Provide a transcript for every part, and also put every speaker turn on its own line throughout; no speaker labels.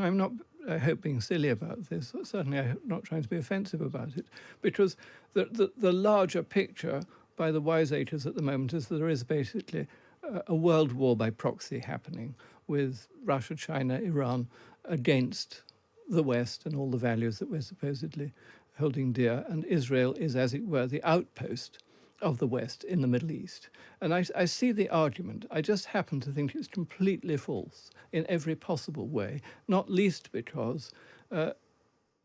I'm not, I hope, being silly about this. Certainly I'm not trying to be offensive about it, because the larger picture by the wiseacres at the moment is that there is basically a world war by proxy happening, with Russia, China, Iran against the West and all the values that we're supposedly holding dear. And Israel is, as it were, the outpost of the West in the Middle East. And I see the argument. I just happen to think it's completely false in every possible way, not least because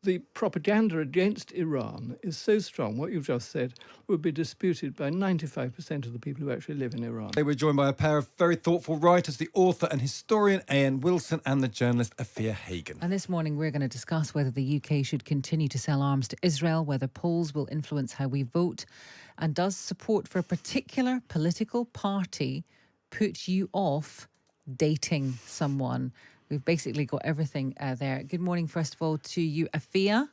the propaganda against Iran is so strong, what you've just said would be disputed by 95% of the people who actually live in Iran.
They were joined by a pair of very thoughtful writers, the author and historian Ian Wilson and the journalist Afua Hagan.
And this morning we're going to discuss whether the UK should continue to sell arms to Israel, whether polls will influence how we vote, and does support for a particular political party put you off dating someone? We've basically got everything there. Good morning, first of all, to you, Afua.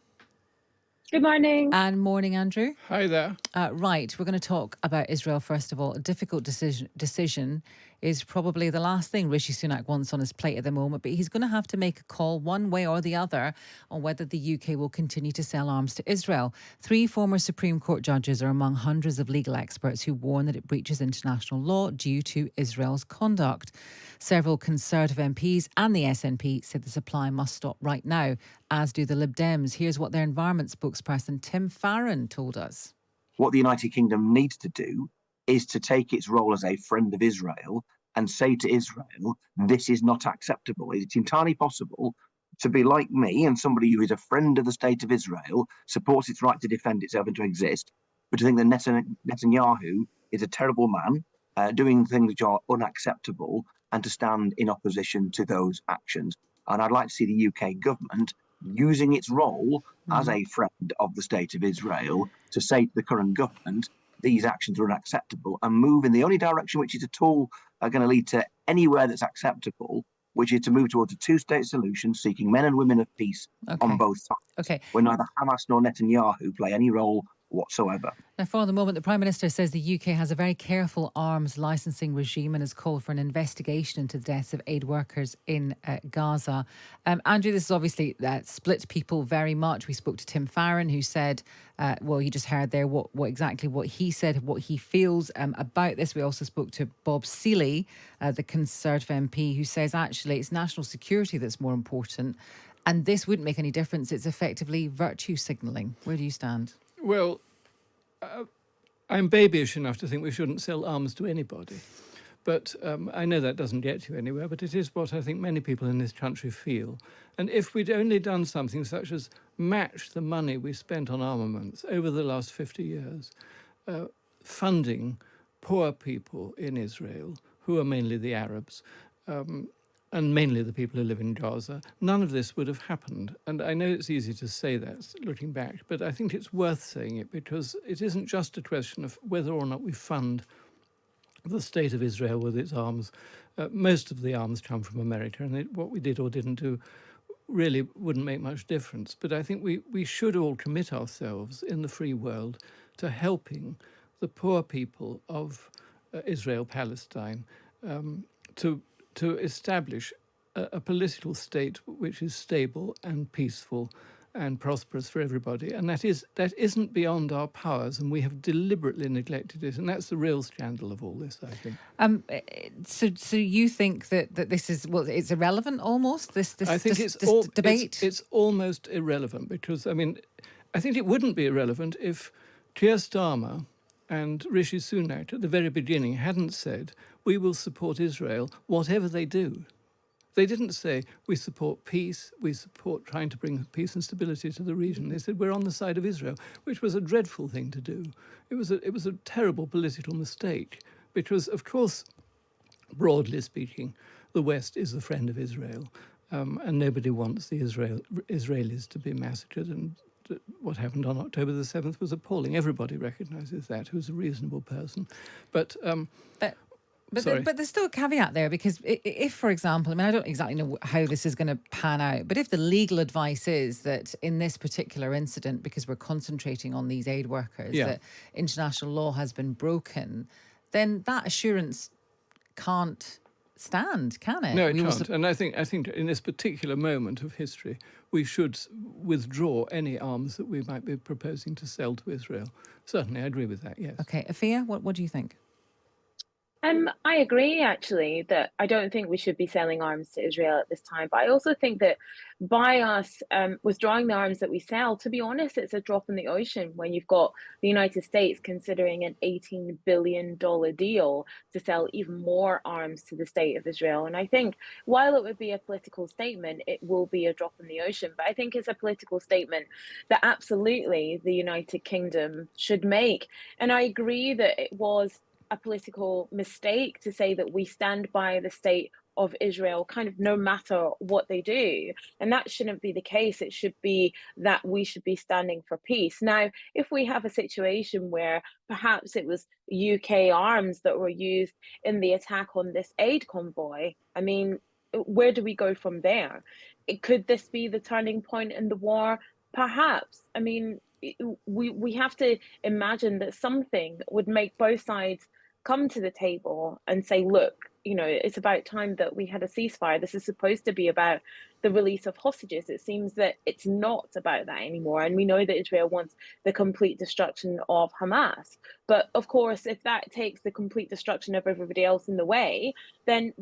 Good morning.
And morning, Andrew.
Hi there.
Right, we're going to talk about Israel first of all. A difficult decision is probably the last thing Rishi Sunak wants on his plate at the moment, but he's going to have to make a call one way or the other on whether the UK will continue to sell arms to Israel. 3 former Supreme Court judges are among hundreds of legal experts who warn that it breaches international law due to Israel's conduct. Several Conservative MPs and the SNP said the supply must stop right now, as do the Lib Dems. Here's what their environment spokesperson Tim Farron told us.
What the United Kingdom needs to do is to take its role as a friend of Israel and say to Israel, this is not acceptable. It's entirely possible to be like me and somebody who is a friend of the state of Israel, supports its right to defend itself and to exist, but to think that Netanyahu is a terrible man, doing things which are unacceptable, and to stand in opposition to those actions. And I'd like to see the UK government using its role as a friend of the state of Israel to say to the current government, these actions are unacceptable, and move in the only direction which is at all going to lead to anywhere that's acceptable, which is to move towards a 2-state solution, seeking men and women of peace on both sides.
Okay.
Where neither Hamas nor Netanyahu play any role whatsoever.
Now, for the moment, the Prime Minister says the UK has a very careful arms licensing regime and has called for an investigation into the deaths of aid workers in Gaza. Andrew, this has obviously split people very much. We spoke to Tim Farron, who said, well, you just heard there what exactly what he said, what he feels about this. We also spoke to Bob Seeley, the Conservative MP, who says actually it's national security that's more important, and this wouldn't make any difference. It's effectively virtue signalling. Where do you stand?
Well, I'm babyish enough to think we shouldn't sell arms to anybody. But I know that doesn't get you anywhere, but it is what I think many people in this country feel. And if we'd only done something such as match the money we spent on armaments over the last 50 years, funding poor people in Israel, who are mainly the Arabs, and mainly the people who live in Gaza, none of this would have happened. And I know it's easy to say that looking back, but I think it's worth saying it because it isn't just a question of whether or not we fund the state of Israel with its arms. Most of the arms come from America, and what we did or didn't do really wouldn't make much difference. But I think we should all commit ourselves in the free world to helping the poor people of Israel, Palestine, to establish a political state which is stable and peaceful and prosperous for everybody. And that isn't beyond our powers, and we have deliberately neglected it. And that's the real scandal of all this, I think.
So you think that this is, well, it's irrelevant almost, this debate?
It's almost irrelevant because, I mean, I think it wouldn't be irrelevant if Keir Starmer and Rishi Sunak at the very beginning hadn't said, we will support Israel whatever they do. They didn't say, we support peace, we support trying to bring peace and stability to the region. They said, we're on the side of Israel, which was a dreadful thing to do. It was a terrible political mistake because, of course, broadly speaking, the West is the friend of Israel, and nobody wants the Israelis to be massacred. And what happened on October the 7th was appalling. Everybody recognises that, who's a reasonable person. But there's still a caveat there, because if, for example, I mean, I don't exactly know how this is going to pan out, but if the legal advice is that in this particular incident, because we're concentrating on these aid workers, that international law has been broken, then that assurance can't
stand, can it?
No, it
We will
can't. And I think in this particular moment of history, we should withdraw any arms that we might be proposing to sell to Israel. Certainly, I agree with that, yes.
Okay, Afua, what do you think?
I agree actually that I don't think we should be selling arms to Israel at this time. But I also think that by us withdrawing the arms that we sell, to be honest, it's a drop in the ocean when you've got the United States considering an $18 billion deal to sell even more arms to the state of Israel. And I think while it would be a political statement, it will be a drop in the ocean. But I think it's a political statement that absolutely the United Kingdom should make. And I agree that it was a political mistake to say that we stand by the state of Israel kind of no matter what they do. And that shouldn't be the case. It should be that we should be standing for peace. Now, if we have a situation where perhaps it was UK arms that were used in the attack on this aid convoy, I mean, where do we go from there? Could this be the turning point in the war? Perhaps. I mean, we have to imagine that something would make both sides come to the table and say, look, it's about time that we had a ceasefire. This is supposed to be about the release of hostages. It seems that it's not about that anymore. And we know that Israel wants the complete destruction of Hamas. But of course, if that takes the complete destruction of everybody else in the way, then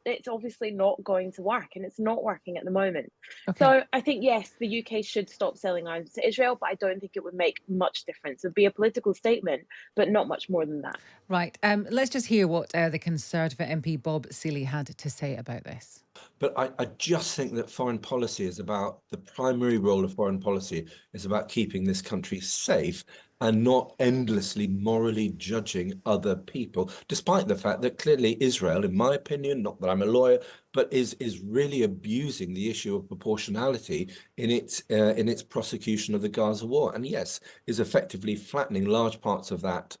it's obviously not going to work. And it's not working at the moment.
Okay.
So I think, yes, the UK should stop selling arms to Israel, but I don't think it would make much difference. It would be a political statement, but not much more than that.
Right. Let's just hear what the Conservative MP Bob Seeley had to say about this.
But I just think that foreign policy is about, the primary role of foreign policy is about keeping this country safe and not endlessly morally judging other people, despite the fact that clearly Israel, in my opinion, not that I'm a lawyer, but is really abusing the issue of proportionality in its prosecution of the Gaza war, and yes, is effectively flattening large parts of that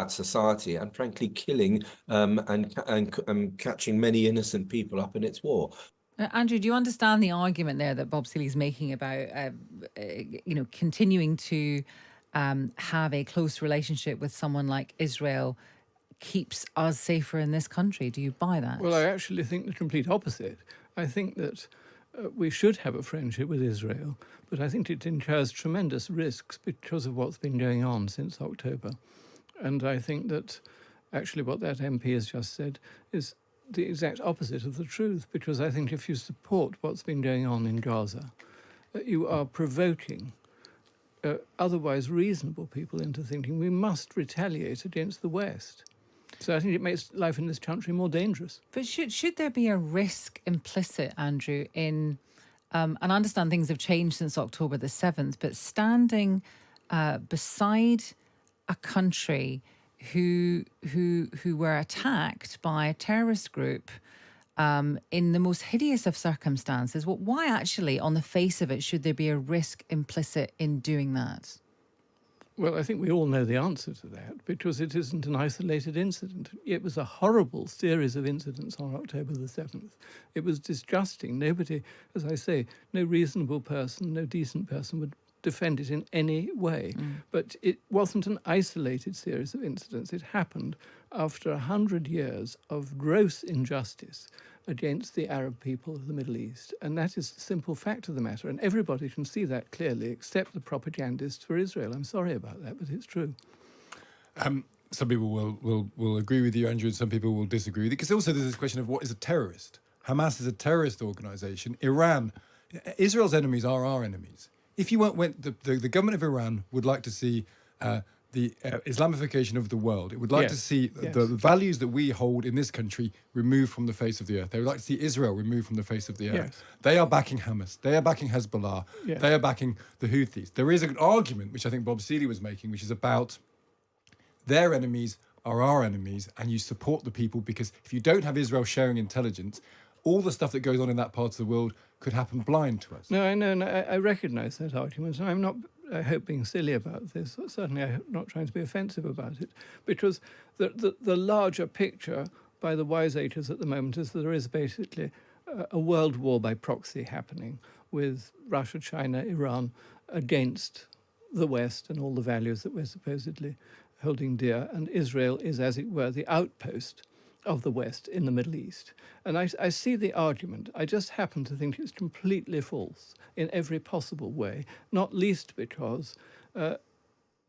society, and frankly killing and catching many innocent people up in its war.
Andrew, do you understand the argument there that Bob Seeley's making about, continuing to have a close relationship with someone like Israel keeps us safer in this country? Do you buy that?
Well, I actually think the complete opposite. I think that we should have a friendship with Israel, but I think it incurs tremendous risks because of what's been going on since October. And I think that actually what that MP has just said is the exact opposite of the truth, because I think if you support what's been going on in Gaza, you are provoking otherwise reasonable people into thinking we must retaliate against the West. So I think it makes life in this country more dangerous.
But should there be a risk implicit, Andrew, in, and I understand things have changed since October the 7th, but standing beside a country who were attacked by a terrorist group in the most hideous of circumstances? Well, why actually, on the face of it, should there be a risk implicit in doing that?
Well, I think we all know the answer to that, because it isn't an isolated incident. It was a horrible series of incidents on October the 7th. It was disgusting. Nobody, as I say, no reasonable person, no decent person would defend it in any way. But it wasn't an isolated series of incidents. It happened after 100 years of gross injustice against the Arab people of the Middle East. And that is the simple fact of the matter. And everybody can see that clearly, except the propagandists for Israel. I'm sorry about that, but it's true.
Some people will agree with you, Andrew, and some people will disagree with you. Because also there's this question of what is a terrorist? Hamas is a terrorist organization. Israel's enemies are our enemies. If you went, the government of Iran would like to see the Islamification of the world. It would like to see the values that we hold in this country removed from the face of the earth. They would like to see Israel removed from the face of the earth.
Yes.
They are backing Hamas. They are backing Hezbollah.
Yes.
They are backing the Houthis. There is an argument, which I think Bob Seeley was making, which is about their enemies are our enemies, and you support the people, because if you don't have Israel sharing intelligence, all the stuff that goes on in that part of the world could happen blind to us.
No, I know, and I recognise that argument, and I'm not, I hope, being silly about this. Certainly I'm not trying to be offensive about it, because the larger picture by the wiseacres at the moment is that there is basically a world war by proxy happening, with Russia, China, Iran against the West and all the values that we're supposedly holding dear, and Israel is, as it were, the outpost of the West in the Middle East. And I see the argument. I just happen to think it's completely false in every possible way, not least because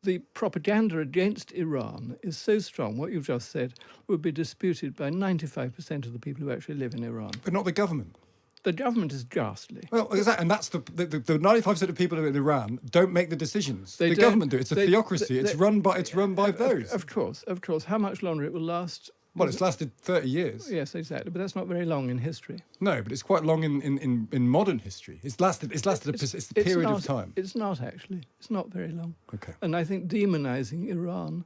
the propaganda against Iran is so strong, what you've just said would be disputed by 95% of the people who actually live in Iran.
But not the government.
The government is ghastly.
Well, exactly, and that's the 95% of people in Iran don't make the decisions.
They
The
don't-
government do. It's a theocracy. It's run by those.
Of course. How much longer it will last?
Well, it's lasted 30 years.
Yes, exactly. But that's not very long in history.
No, but it's quite long in modern history. It's lasted a period of time.
It's not actually. It's not very long.
Okay.
And I think demonizing Iran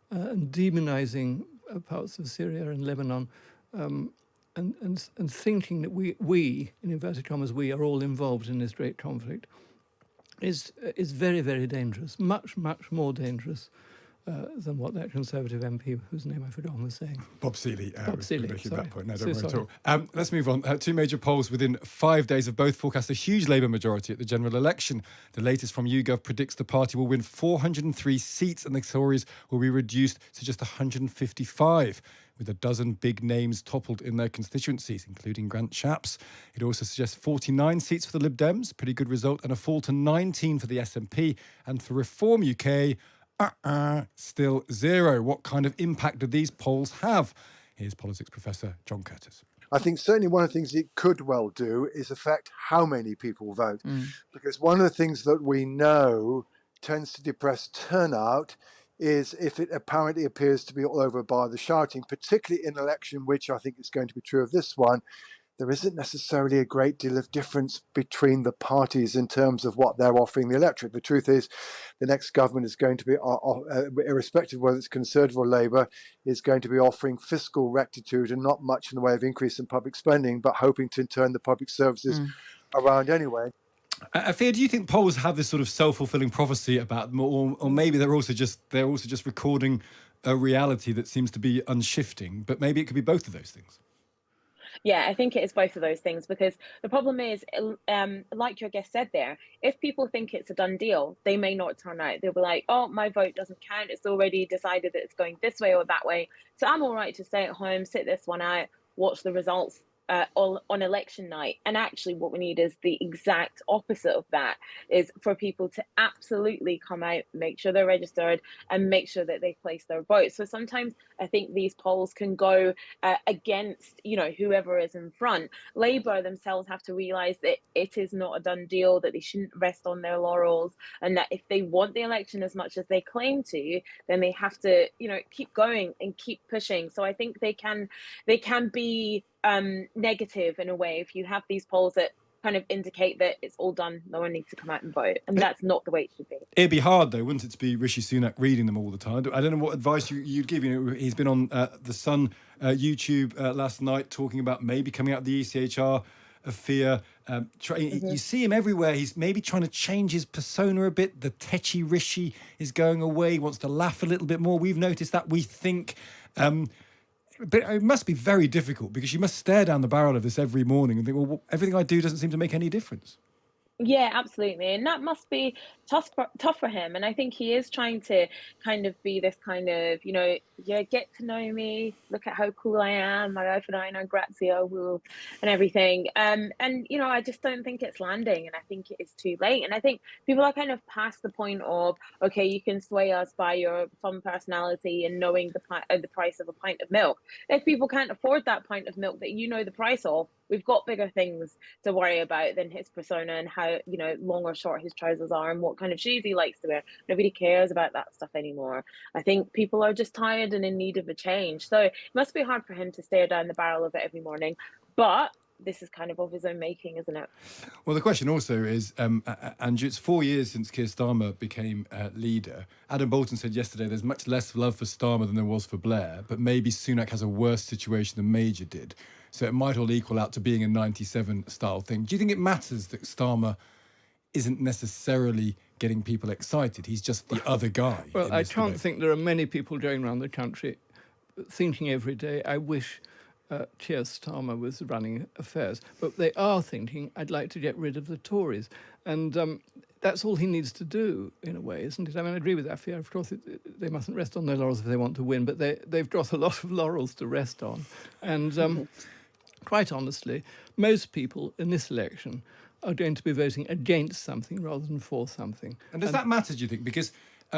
and demonizing parts of Syria and Lebanon and thinking that we, in inverted commas, we are all involved in this great conflict is very, very dangerous. Much, much more dangerous than what that Conservative MP, whose name I've forgotten, was saying.
Bob Seeley was making
sorry.
that point. No,
So
don't worry at
sorry.
all. Let's move on. Two major polls within 5 days have both forecast a huge Labour majority at the general election. The latest from YouGov predicts the party will win 403 seats and the Tories will be reduced to just 155, with a dozen big names toppled in their constituencies, including Grant Shapps. It also suggests 49 seats for the Lib Dems, pretty good result, and a fall to 19 for the SNP. And for Reform UK, still zero. What kind of impact do these polls have? Here's politics professor John Curtis.
I think certainly one of the things it could well do is affect how many people vote. Because one of the things that we know tends to depress turnout is if it apparently appears to be all over by the shouting, particularly in an election, which I think is going to be true of this one. There isn't necessarily a great deal of difference between the parties in terms of what they're offering the electorate. The truth is, the next government is going to be, irrespective of whether it's Conservative or Labour, is going to be offering fiscal rectitude and not much in the way of increase in public spending, but hoping to turn the public services around anyway.
Afua, do you think polls have this sort of self-fulfilling prophecy about them, or maybe they're also just recording a reality that seems to be unshifting, but maybe it could be both of those things?
Yeah, I think it is both of those things, because the problem is, like your guest said there, if people think it's a done deal, they may not turn out. They'll be like, oh, my vote doesn't count. It's already decided that it's going this way or that way. So I'm all right to stay at home, sit this one out, watch the results on election night. And actually what we need is the exact opposite of that, is for people to absolutely come out, make sure they're registered and make sure that they place their vote. So sometimes I think these polls can go against, whoever is in front. Labour themselves have to realise that it is not a done deal, that they shouldn't rest on their laurels, and that if they want the election as much as they claim to, then they have to, keep going and keep pushing. So I think they can be negative in a way if you have these polls that kind of indicate that it's all done, no one needs to come out and vote, and that's not the way it should be.
It'd be hard though, wouldn't it, to be Rishi Sunak reading them all the time? I don't know what advice you'd give. He's been on the Sun YouTube last night talking about maybe coming out of the ECHR Afua. You see him everywhere. He's maybe trying to change his persona a bit. The tetchy Rishi is going away. He wants to laugh a little bit more. We've noticed that, we think. But it must be very difficult, because you must stare down the barrel of this every morning and think, well, everything I do doesn't seem to make any difference.
Yeah, absolutely. And that must be tough for him. And I think he is trying to kind of be this kind of, get to know me, look at how cool I am, my wife and I know Grazia, woo, and everything. And I just don't think it's landing, and I think it is too late. And I think people are kind of past the point of, okay, you can sway us by your fun personality and knowing the price of a pint of milk. If people can't afford that pint of milk that the price of, we've got bigger things to worry about than his persona and how, long or short his trousers are and what kind of shoes he likes to wear. Nobody cares about that stuff anymore. I think people are just tired and in need of a change. So it must be hard for him to stare down the barrel of it every morning. But this is kind of his own making, isn't it?
Well, the question also is, Andrew, it's 4 years since Keir Starmer became leader. Adam Bolton said yesterday there's much less love for Starmer than there was for Blair, but maybe Sunak has a worse situation than Major did. So it might all equal out to being a 97 style thing. Do you think it matters that Starmer isn't necessarily getting people excited? He's just the other guy.
Well, I can't think there are many people going around the country thinking every day, I wish Keir Starmer was running affairs. But they are thinking, I'd like to get rid of the Tories. And that's all he needs to do, in a way, isn't it? I mean, I agree with Afua. Of course, they mustn't rest on their laurels if they want to win, but they've got a lot of laurels to rest on. And quite honestly, most people in this election are going to be voting against something rather than for something.
And does that matter, do you think? Because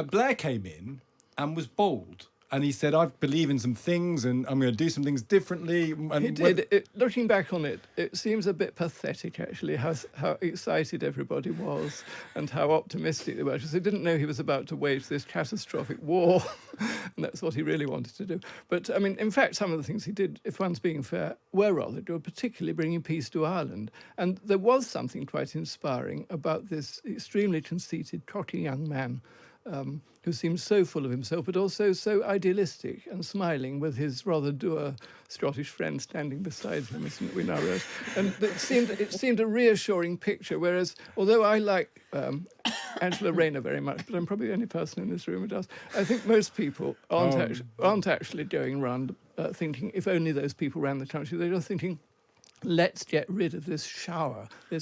Blair came in and was bold. And he said, I believe in some things and I'm going to do some things differently. And
he did. Looking back on it, it seems a bit pathetic, actually, how excited everybody was and how optimistic they were. Because they didn't know he was about to wage this catastrophic war. And that's what he really wanted to do. But, I mean, in fact, some of the things he did, if one's being fair, were rather good, particularly bringing peace to Ireland. And there was something quite inspiring about this extremely conceited, cocky young man who seemed so full of himself, but also so idealistic and smiling with his rather dour Scottish friend standing beside him, isn't we now, Rose? And it seemed a reassuring picture, whereas, although I like Angela Rayner very much, but I'm probably the only person in this room who does, I think most people aren't actually going around thinking, if only those people ran the country. They're just thinking, let's get rid of this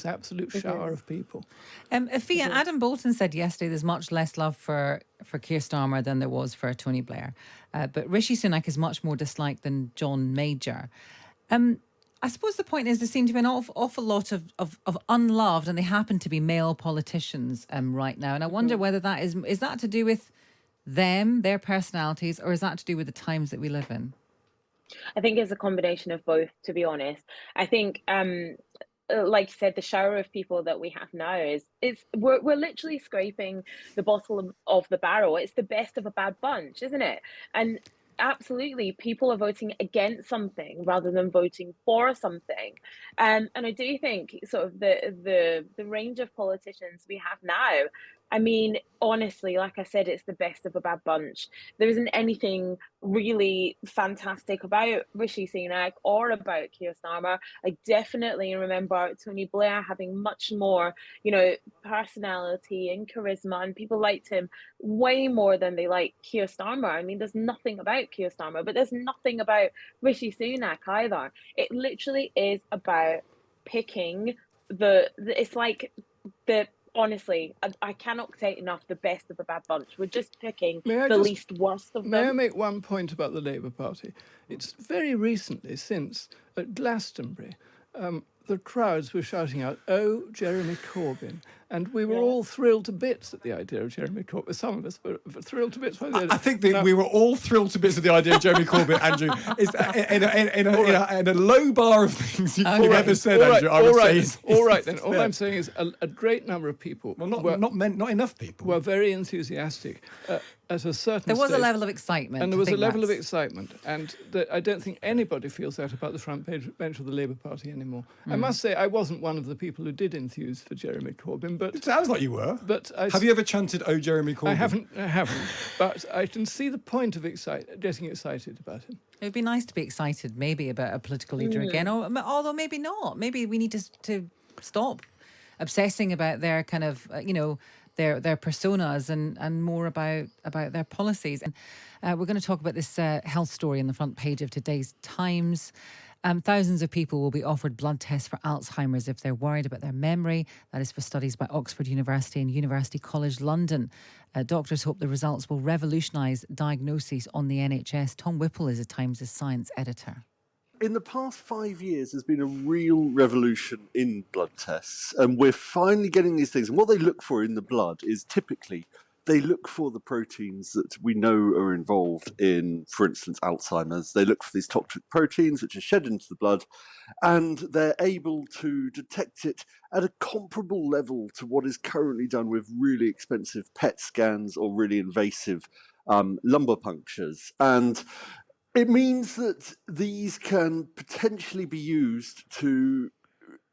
absolute shower of people.
Afua, Adam Bolton said yesterday there's much less love for Keir Starmer than there was for Tony Blair. But Rishi Sunak is much more disliked than John Major. I suppose the point is there seem to be an awful lot of unloved, and they happen to be male politicians right now. And I wonder whether that is that to do with them, their personalities, or is that to do with the times that we live in?
I think it's a combination of both, to be honest. I think, like you said, the shower of people that we have now we're literally scraping the bottom of the barrel. It's the best of a bad bunch, isn't it? And absolutely, people are voting against something rather than voting for something. And I do think sort of the range of politicians we have now, I mean, honestly, like I said, it's the best of a bad bunch. There isn't anything really fantastic about Rishi Sunak or about Keir Starmer. I definitely remember Tony Blair having much more, personality and charisma, and people liked him way more than they like Keir Starmer. I mean, there's nothing about Keir Starmer, but there's nothing about Rishi Sunak either. It literally is about picking it's like the honestly, I cannot say enough, the best of a bad bunch. We're just picking the least worst of them.
May I make one point about the Labour Party? It's very recently, since at Glastonbury, the crowds were shouting out, "Oh, Jeremy Corbyn." And we were all thrilled to bits at the idea of Jeremy Corbyn. Some of us were thrilled to bits by the idea.
I think that we were all thrilled to bits at the idea of Jeremy Corbyn, Andrew. It's in a low bar of things you've ever said, Andrew.
All right, then. All I'm saying is a great number of people.
Well, not enough people.
Were very enthusiastic. At a certain
there was
stage,
a level of excitement.
And there was a level of excitement. And I don't think anybody feels that about the front bench of the Labour Party anymore. I must say, I wasn't one of the people who did enthuse for Jeremy Corbyn, but...
It sounds like you were.
But
have you ever chanted, "Oh, Jeremy Corbyn"?
I haven't. But I can see the point of getting excited about him.
It would be nice to be excited maybe about a political leader again, although maybe not. Maybe we need to stop obsessing about their kind of, their personas and more about their policies. And we're going to talk about this health story on the front page of today's Times. Thousands of people will be offered blood tests for Alzheimer's if they're worried about their memory. That is for studies by Oxford University and University College London. Doctors hope the results will revolutionise diagnoses on the NHS. Tom Whipple is a Times' science editor.
In the past 5 years, there's been a real revolution in blood tests, and we're finally getting these things. And what they look for in the blood is typically they look for the proteins that we know are involved in, for instance, Alzheimer's. They look for these toxic proteins which are shed into the blood, and they're able to detect it at a comparable level to what is currently done with really expensive PET scans or really invasive lumbar punctures. And it means that these can potentially be used to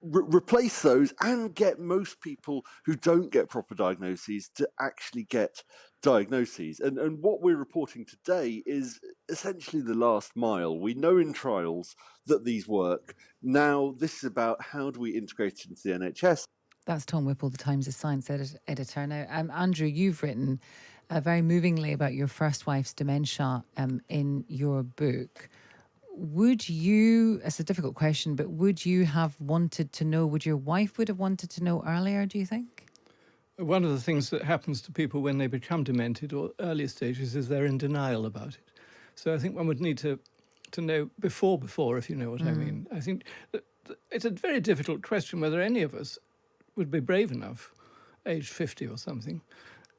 replace those and get most people who don't get proper diagnoses to actually get diagnoses. And what we're reporting today is essentially the last mile. We know in trials that these work. Now this is about how do we integrate it into the NHS.
That's Tom Whipple, the Times' science editor. Now, Andrew, you've written very movingly about your first wife's dementia in your book. Would you, it's a difficult question, but would you have wanted to know, would your wife would have wanted to know earlier, do you think?
One of the things that happens to people when they become demented or early stages is they're in denial about it. So I think one would need to know before, if you know what I mean. I think that it's a very difficult question whether any of us would be brave enough, age 50 or something,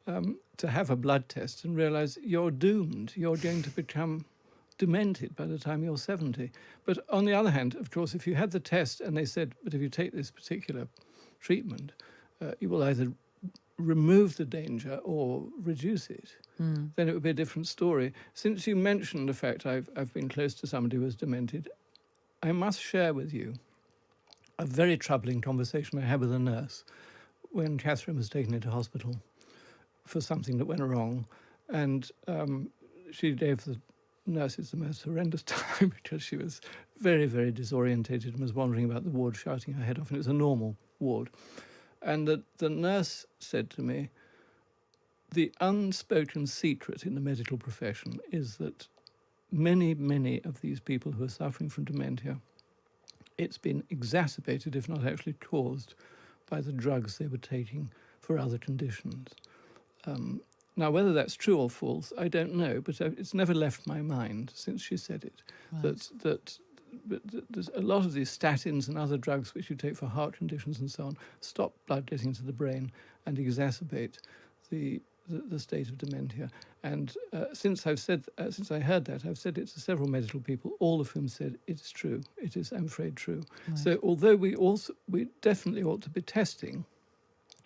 to have a blood test and realise you're doomed. You're going to become demented by the time you're 70. But on the other hand, of course, if you had the test and they said, but if you take this particular treatment, you will either remove the danger or reduce it, then it would be a different story. Since you mentioned the fact I've been close to somebody who was demented, I must share with you a very troubling conversation I had with a nurse when Catherine was taken into hospital for something that went wrong. And she gave the nurses the most horrendous time because she was very, very disorientated and was wandering about the ward shouting her head off, and it was a normal ward. And the nurse said to me, the unspoken secret in the medical profession is that many, many of these people who are suffering from dementia, it's been exacerbated, if not actually caused, by the drugs they were taking for other conditions. Now, whether that's true or false, I don't know, but it's never left my mind since she said it, right. that there's a lot of these statins and other drugs which you take for heart conditions and so on stop blood getting into the brain and exacerbate the state of dementia. And since I heard that, I've said it to several medical people, all of whom said it's true. It is, I'm afraid, true. Right. So although we definitely ought to be testing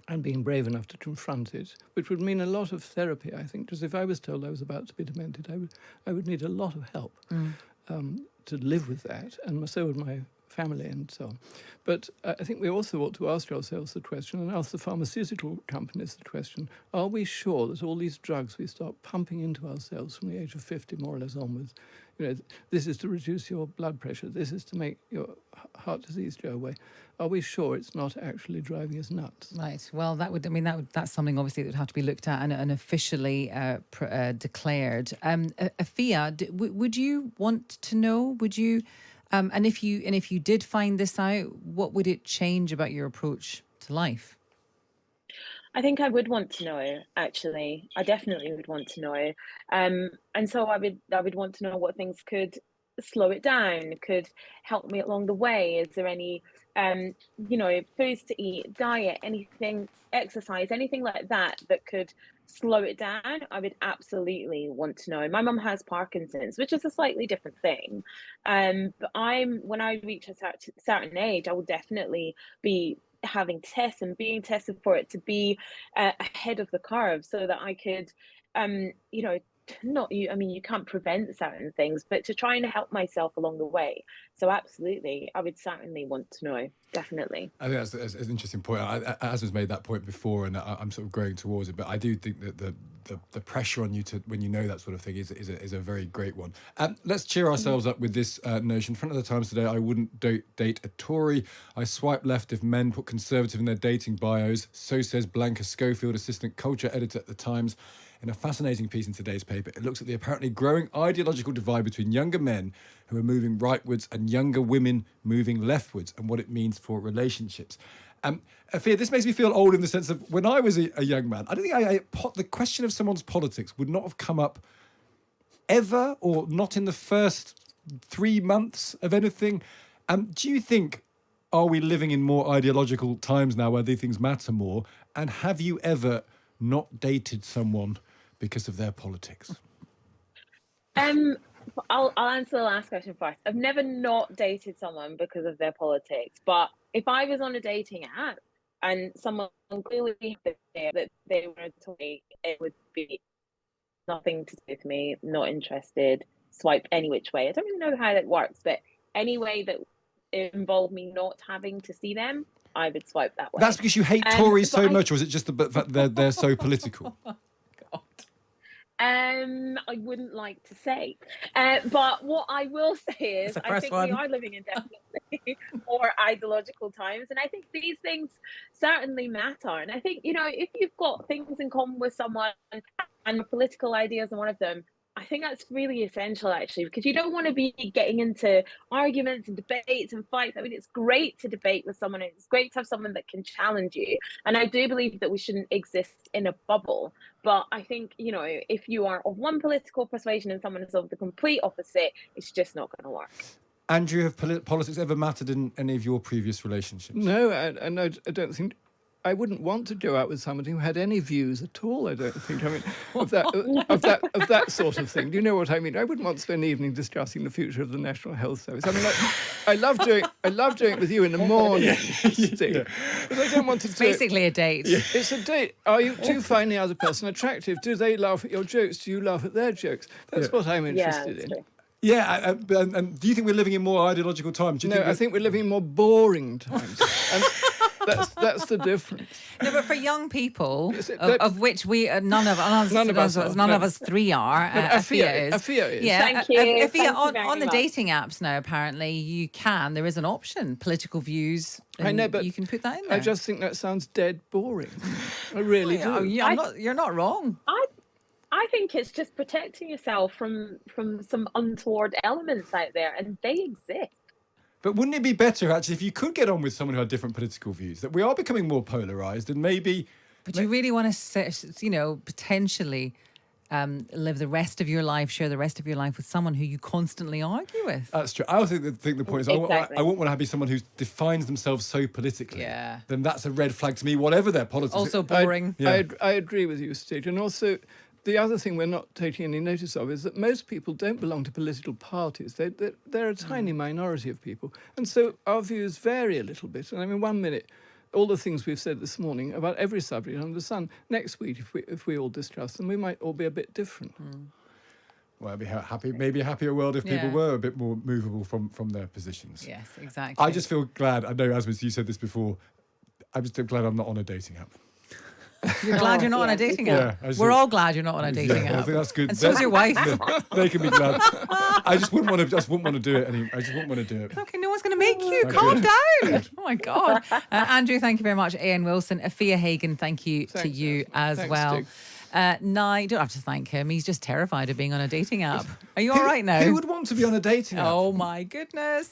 and being brave enough to confront it, which would mean a lot of therapy, I think, because if I was told I was about to be demented, I would need a lot of help. To live with that, and so would my family and so on. But I think we also ought to ask ourselves the question, and ask the pharmaceutical companies the question, are we sure that all these drugs we start pumping into ourselves from the age of 50 more or less onwards, this is to reduce your blood pressure, this is to make your heart disease go away, are we sure it's not actually driving us nuts?
Right. Well, that's something obviously that would have to be looked at and officially declared. Afua, would you want to know? Would you, and if you did find this out, what would it change about your approach to life?
I think I would want to know, actually. I definitely would want to know. And so I would want to know what things could slow it down, could help me along the way. Is there any, foods to eat, diet, anything, exercise, anything like that could slow it down? I would absolutely want to know. My mum has Parkinson's, which is a slightly different thing. But when I reach a certain age, I will definitely be having tests and being tested for it to be ahead of the curve so that I could, you can't prevent certain things, but to try and help myself along the way. So absolutely, I would certainly want to know, definitely.
I think that's an interesting point. Asma's made that point before, and I'm sort of growing towards it, but I do think that the pressure on you to, when you know that sort of thing, is a very great one. Let's cheer ourselves up with this notion. Front of the Times today, I wouldn't date a Tory. I swipe left if men put Conservative in their dating bios. So says Blanca Schofield, assistant culture editor at the Times. In a fascinating piece in today's paper, it looks at the apparently growing ideological divide between younger men who are moving rightwards and younger women moving leftwards, and what it means for relationships. Afua, this makes me feel old in the sense of when I was a young man, I don't think the question of someone's politics would not have come up ever, or not in the first 3 months of anything. Do you think, are we living in more ideological times now where these things matter more? And have you ever not dated someone because of their politics?
I'll answer the last question first. I've never not dated someone because of their politics, but if I was on a dating app and someone clearly there that they were a Tory, it would be nothing to do with me, not interested, swipe any which way. I don't really know how that works, but any way that it involved me not having to see them, I would swipe that way.
That's because you hate Tories so much, or is it just the fact they're so political?
I wouldn't like to say, but what I will say is I think we are living in definitely more ideological times, and I think these things certainly matter. And I think, if you've got things in common with someone and political ideas are one of them, I think that's really essential, actually, because you don't want to be getting into arguments and debates and fights. I mean, it's great to debate with someone, and it's great to have someone that can challenge you. And I do believe that we shouldn't exist in a bubble. But I think, if you are of one political persuasion and someone is of the complete opposite, it's just not going to work.
Andrew, have politics ever mattered in any of your previous relationships?
No, and I don't think. I wouldn't want to go out with somebody who had any views at all. I don't think. I mean, of that sort of thing. Do you know what I mean? I wouldn't want to spend an evening discussing the future of the National Health Service. I mean, I love doing it with you in the morning, Steve. But I don't want to.
It's basically a date.
It's a date. Do you find the other person attractive? Do they laugh at your jokes? Do you laugf at their jokes? That's what I'm interested in.
True.
Yeah, and do you think we're living in more ideological times? Do you think
I think we're living in more boring times. And that's the difference.
No, but for young people, of which none of us three are. Afua is.
Afua is.
Yeah,
Thank you.
Afua,
Thank you
on
very
the
much.
dating apps now, apparently there is an option, political views.
I know, but
you can put that in there.
I just think that sounds dead boring. I really do.
You're not wrong.
I think it's just protecting yourself from some untoward elements out there, and they exist.
But wouldn't it be better, actually, if you could get on with someone who had different political views? That we are becoming more polarised, and maybe...
But you really want to, potentially live the rest of your life, share the rest of your life with someone who you constantly argue with.
That's true. I also think the point is
Exactly.
I won't want to be someone who defines themselves so politically.
Yeah.
Then that's a red flag to me, whatever their politics.
Also boring.
I agree with you, Steve. And also, the other thing we're not taking any notice of is that most people don't belong to political parties. They're a tiny minority of people. And so our views vary a little bit. And I mean, 1 minute, all the things we've said this morning about every subject under the sun, next week, if we all discuss them, we might all be a bit different.
Well, I'd be maybe a happier world if people were a bit more movable from their positions.
Yes, exactly.
I just feel glad, I know, Asmus, you said this before, I'm just glad I'm not on a dating app.
You're glad you're not on a dating app.
Yeah,
We're all glad you're not on a dating
I
app.
think that's good.
And so's your wife.
They can be glad. I just wouldn't want to do it anymore. I just wouldn't want to do it.
Okay, no one's going to make you. Calm down. Oh my God. Andrew, thank you very much. Ian Wilson. Afua Hagan, thank you to you as well. Nye, you don't have to thank him. He's just terrified of being on a dating app. Are you all right now?
Who would want to be on a dating app?
Oh my goodness.